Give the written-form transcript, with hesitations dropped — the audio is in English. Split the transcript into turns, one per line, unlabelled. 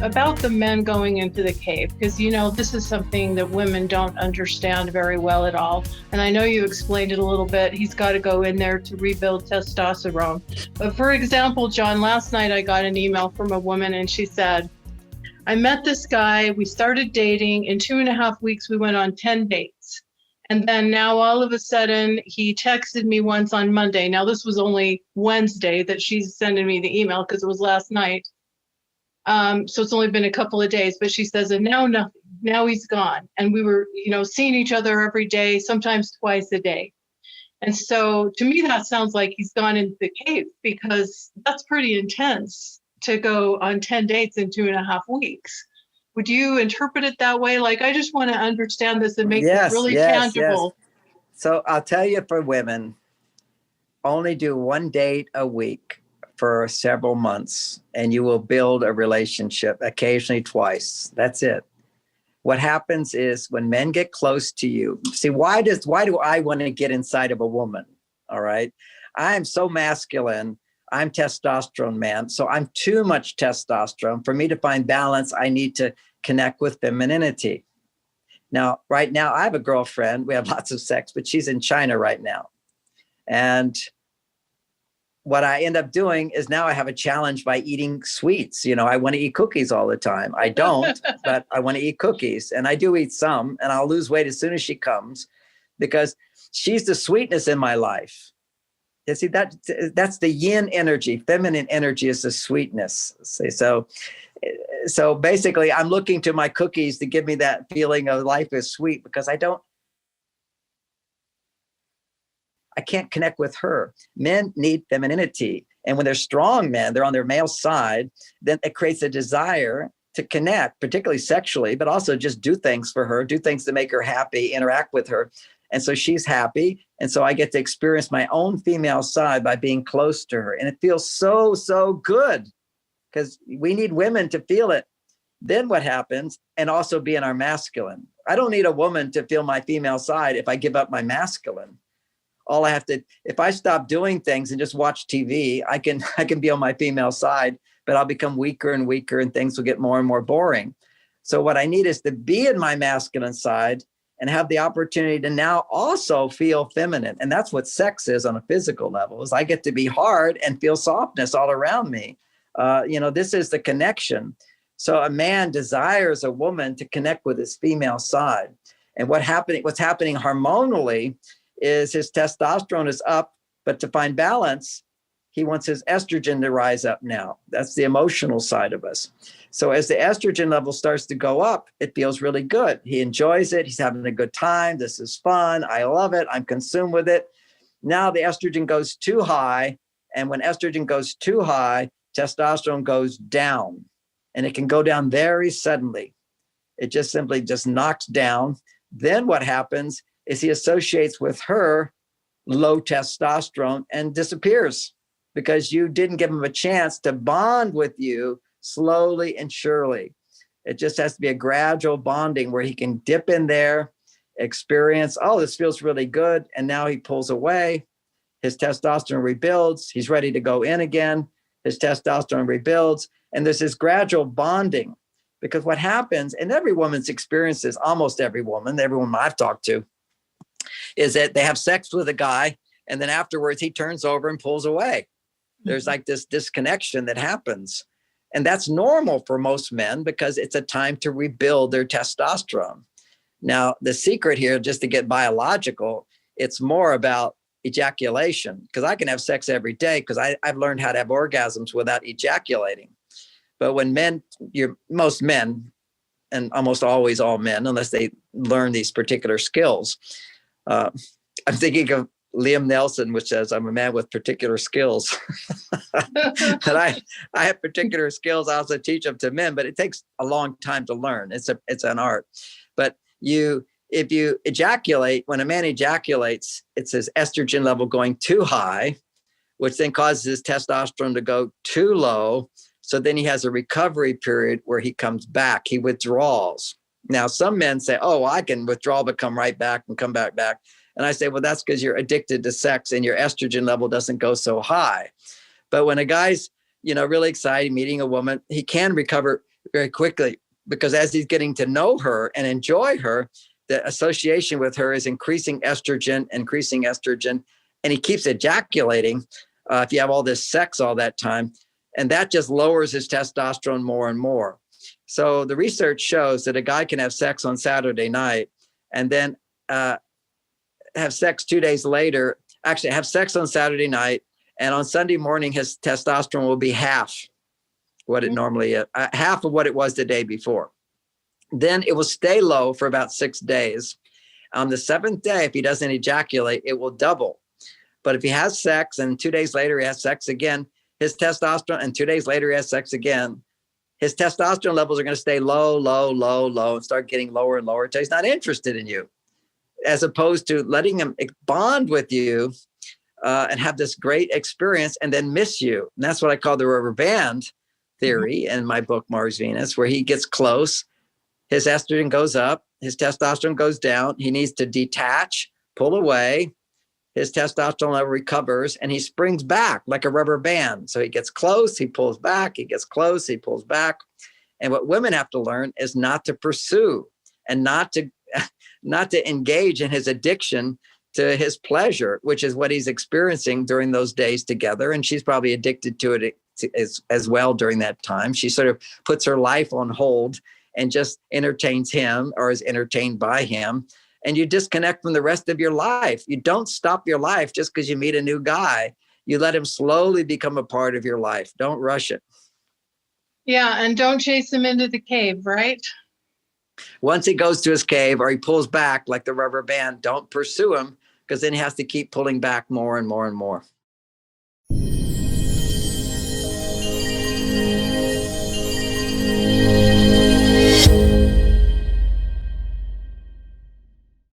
about the men going into the cave, because, this is something that women don't understand very well at all. And I know you explained it a little bit. He's got to go in there to rebuild testosterone. But for example, John, last night I got an email from a woman and she said, I met this guy, we started dating. In 2.5 weeks, we went on 10 dates. And then now all of a sudden he texted me once on Monday. Now this was only Wednesday that she's sending me the email because it was last night. So it's only been a couple of days, but she says, and now nothing. Now he's gone. And we were, seeing each other every day, sometimes twice a day. And so to me, that sounds like he's gone into the cave, because that's pretty intense to go on 10 dates in 2.5 weeks. Would you interpret it that way? Like, I just want to understand this and make it really tangible.
Yes. So I'll tell you, for women, only do 1 date a week for several months, and you will build a relationship, occasionally twice. That's it. What happens is when men get close to you, see, why do I want to get inside of a woman? All right. I'm so masculine. I'm testosterone man. So I'm too much testosterone. For me to find balance, I need to connect with femininity. Now, right now, I have a girlfriend. We have lots of sex, but she's in China right now. And what I end up doing is now I have a challenge by eating sweets. I want to eat cookies all the time. I don't, but I want to eat cookies. And I do eat some, and I'll lose weight as soon as she comes, because she's the sweetness in my life. You see, that's the yin energy. Feminine energy is the sweetness. See, so basically, I'm looking to my cookies to give me that feeling of life is sweet, because I can't connect with her. Men need femininity. And when they're strong men, they're on their male side, then it creates a desire to connect, particularly sexually, but also just do things for her, do things to make her happy, interact with her. And so she's happy. And so I get to experience my own female side by being close to her. And it feels so, so good, because we need women to feel it. Then what happens, and also be in our masculine. I don't need a woman to feel my female side if I give up my masculine. All I have to, if I stop doing things and just watch TV, I can be on my female side, but I'll become weaker and weaker, and things will get more and more boring. So what I need is to be in my masculine side and have the opportunity to now also feel feminine. And that's what sex is on a physical level, is I get to be hard and feel softness all around me. This is the connection. So a man desires a woman to connect with his female side. And what's happening hormonally is his testosterone is up, but to find balance, he wants his estrogen to rise up now. That's the emotional side of us. So as the estrogen level starts to go up, it feels really good. He enjoys it. He's having a good time. This is fun. I love it. I'm consumed with it. Now the estrogen goes too high. And when estrogen goes too high, testosterone goes down. And it can go down very suddenly. It just simply knocks down. Then what happens is he associates with her low testosterone and disappears, because you didn't give him a chance to bond with you slowly and surely. It just has to be a gradual bonding where he can dip in there, experience, oh, this feels really good. And now he pulls away. His testosterone rebuilds. He's ready to go in again. His testosterone rebuilds. And there's this gradual bonding, because what happens, and every woman's experiences, almost every woman I've talked to, is that they have sex with a guy, and then afterwards he turns over and pulls away. There's like this disconnection that happens. And that's normal for most men, because it's a time to rebuild their testosterone. Now, the secret here, just to get biological, it's more about ejaculation, because I can have sex every day because I've learned how to have orgasms without ejaculating. But when most men, and almost always all men, unless they learn these particular skills, I'm thinking of Liam Nelson, which says, I'm a man with particular skills. And I have particular skills. I also teach them to men, but it takes a long time to learn. It's an art. But if you ejaculate, when a man ejaculates, it's his estrogen level going too high, which then causes his testosterone to go too low. So then he has a recovery period where he comes back, he withdraws. Now, some men say, oh, I can withdraw, but come right back and come back. And I say, well, that's because you're addicted to sex and your estrogen level doesn't go so high. But when a guy's, really excited meeting a woman, he can recover very quickly, because as he's getting to know her and enjoy her, the association with her is increasing estrogen, and he keeps ejaculating if you have all this sex all that time. And that just lowers his testosterone more and more. So the research shows that a guy can have sex on Saturday night and then have sex 2 days later, actually have sex on Saturday night, and on Sunday morning, his testosterone will be half what it normally is, half of what it was the day before. Then it will stay low for about 6 days. On the 7th day, if he doesn't ejaculate, it will double. But if he has sex and 2 days later he has sex again, his testosterone, and 2 days later he has sex again, his testosterone levels are going to stay low, and start getting lower and lower until he's not interested in you, as opposed to letting him bond with you and have this great experience and then miss you. And that's what I call the rubber band theory in my book, MarsVenus, where he gets close, his estrogen goes up, his testosterone goes down, he needs to detach, pull away, his testosterone level recovers, and he springs back like a rubber band. So he gets close, he pulls back, he gets close, he pulls back. And what women have to learn is not to pursue and not to engage in his addiction to his pleasure, which is what he's experiencing during those days together. And she's probably addicted to it as well during that time. She sort of puts her life on hold and just entertains him or is entertained by him. And you disconnect from the rest of your life. You don't stop your life just because you meet a new guy. You let him slowly become a part of your life. Don't rush it.
Yeah, and don't chase him into the cave, right?
Once he goes to his cave or he pulls back like the rubber band, don't pursue him, because then he has to keep pulling back more and more and more.